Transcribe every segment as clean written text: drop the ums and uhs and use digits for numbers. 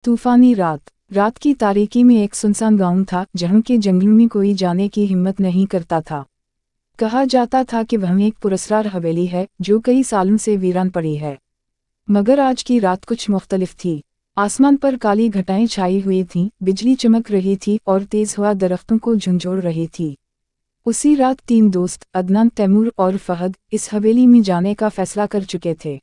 तूफानी रात की तारीकी में एक सुनसान गांव था जहां के जंगलों में कोई जाने की हिम्मत नहीं करता था। कहा जाता था कि वह एक पुरस्कार हवेली है जो कई सालों से वीरान पड़ी है। मगर आज की रात कुछ मुख्तलिफ थी। आसमान पर काली घटाएं छाई हुई थीं, बिजली चमक रही थी और तेज हवा दरख्तों को झंझोड़ रही थी। उसी रात 3 दोस्त अदनान, तैमूर और फहद इस हवेली में जाने का फैसला कर चुके थे।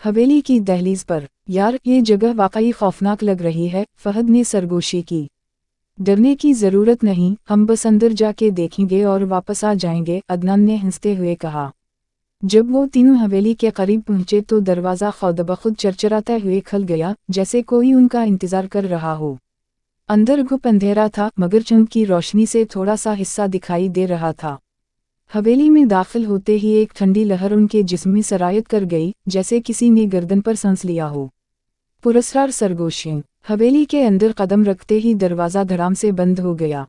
हवेली की दहलीज पर, यार ये जगह वाकई खौफनाक लग रही है, फहद ने सरगोशी की। डरने की जरूरत नहीं, हम बस अंदर जाके देखेंगे और वापस आ जाएंगे, अदनान ने हंसते हुए कहा। जब वो तीनों हवेली के करीब पहुंचे तो दरवाज़ा खुद ब खुद चरचराते हुए खुल गया, जैसे कोई उनका इंतजार कर रहा हो। अंदर घुप अंधेरा था मगर चंद की रोशनी से थोड़ा सा हिस्सा दिखाई दे रहा था। हवेली में दाखिल होते ही एक ठंडी लहर उनके जिस्म में सरायत कर गई, जैसे किसी ने गर्दन पर सांस लिया हो। पुरस्कार सरगोशी। हवेली के अंदर कदम रखते ही दरवाज़ा धड़ाम से बंद हो गया।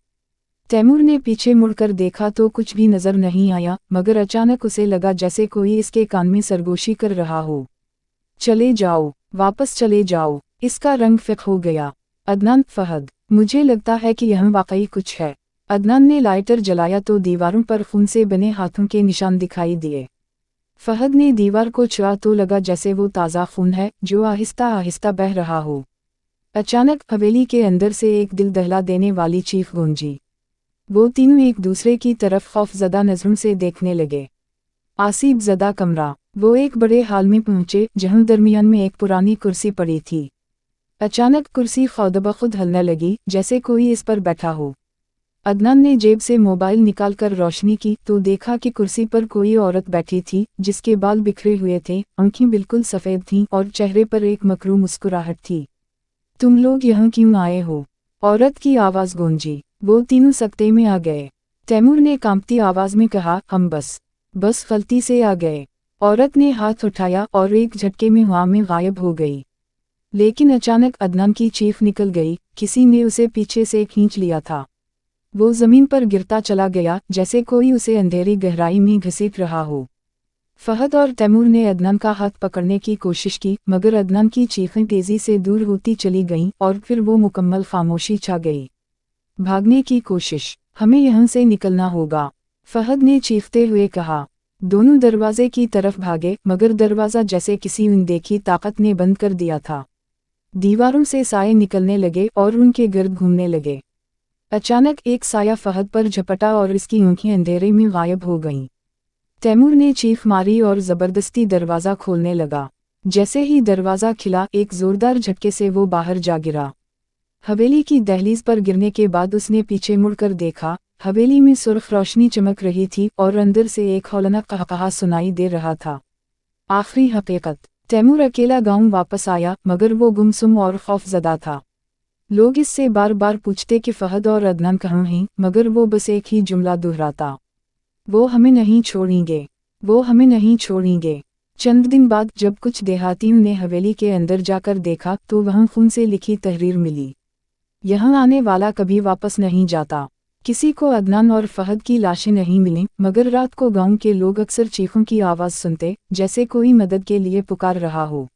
तैमूर ने पीछे मुड़कर देखा तो कुछ भी नजर नहीं आया, मगर अचानक उसे लगा जैसे कोई इसके कान में सरगोशी कर रहा हो। चले जाओ, वापस चले जाओ। इसका रंग फिक हो गया। अदनान, फहद, मुझे लगता है कि यहाँ वाकई कुछ है। अदनान ने लाइटर जलाया तो दीवारों पर खून से बने हाथों के निशान दिखाई दिए। फहद ने दीवार को छुआ तो लगा जैसे वो ताज़ा खून है जो आहिस्ता आहिस्ता बह रहा हो। अचानक हवेली के अंदर से एक दिल दहला देने वाली चीख गूंजी। वो तीनों एक दूसरे की तरफ खौफजदा नज़रों से देखने लगे। आसीब ज़दा कमरा। वो एक बड़े हाल में पहुंचे जहां दरमियान में एक पुरानी कुर्सी पड़ी थी। अचानक कुर्सी खुद ब खुद हिलने लगी, जैसे कोई इस पर बैठा हो। अदनान ने जेब से मोबाइल निकालकर रोशनी की तो देखा कि कुर्सी पर कोई औरत बैठी थी जिसके बाल बिखरे हुए थे, आंखें बिल्कुल सफ़ेद थीं और चेहरे पर एक मकरू मुस्कुराहट थी। तुम लोग यहाँ क्यों आए हो? औरत की आवाज़ गूंजी। वो तीनों सकते में आ गए। तैमूर ने कांपती आवाज़ में कहा, हम बस गलती से आ गए। औरत ने हाथ उठाया और एक झटके में हवा में गायब हो गई। लेकिन अचानक अदनान की चीख निकल गई, किसी ने उसे पीछे से खींच लिया था। वो ज़मीन पर गिरता चला गया, जैसे कोई उसे अंधेरी गहराई में घसीट रहा हो। फहद और तैमूर ने अदनान का हाथ पकड़ने की कोशिश की, मगर अदनान की चीखें तेज़ी से दूर होती चली गईं और फिर वो मुकम्मल खामोशी छा गई। भागने की कोशिश, हमें यहाँ से निकलना होगा, फहद ने चीखते हुए कहा। दोनों दरवाजे की तरफ भागे, मगर दरवाज़ा जैसे किसी अनदेखी ताकत ने बंद कर दिया था। दीवारों से साए निकलने लगे और उनके गिर्द घूमने लगे। अचानक एक साया फहद पर झपटा और इसकी आंखें अंधेरे में गायब हो गईं। तैमूर ने चीख मारी और ज़बरदस्ती दरवाज़ा खोलने लगा। जैसे ही दरवाज़ा खिला, एक ज़ोरदार झटके से वो बाहर जा गिरा। हवेली की दहलीज पर गिरने के बाद उसने पीछे मुड़कर देखा। हवेली में सुर्ख रोशनी चमक रही थी और अंदर से एक हौलनाक कहकहा सुनाई दे रहा था। आखिरी हकीकत। तैमूर अकेला गांव वापस आया, मगर वो गुमसुम और खौफजदा था। लोग इससे बार बार पूछते कि फहद और अदनान कहाँ हैं, मगर वो बस एक ही जुमला दोहराता, वो हमें नहीं छोड़ेंगे, वो हमें नहीं छोड़ेंगे। चंद दिन बाद जब कुछ देहातियों ने हवेली के अंदर जाकर देखा तो वहाँ खून से लिखी तहरीर मिली, यहाँ आने वाला कभी वापस नहीं जाता। किसी को अदनान और फहद की लाशें नहीं मिलीं, मगर रात को गांव के लोग अक्सर चीखों की आवाज़ सुनते, जैसे कोई मदद के लिए पुकार रहा हो।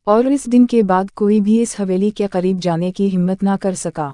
और इस दिन के बाद कोई भी इस हवेली के करीब जाने की हिम्मत ना कर सका।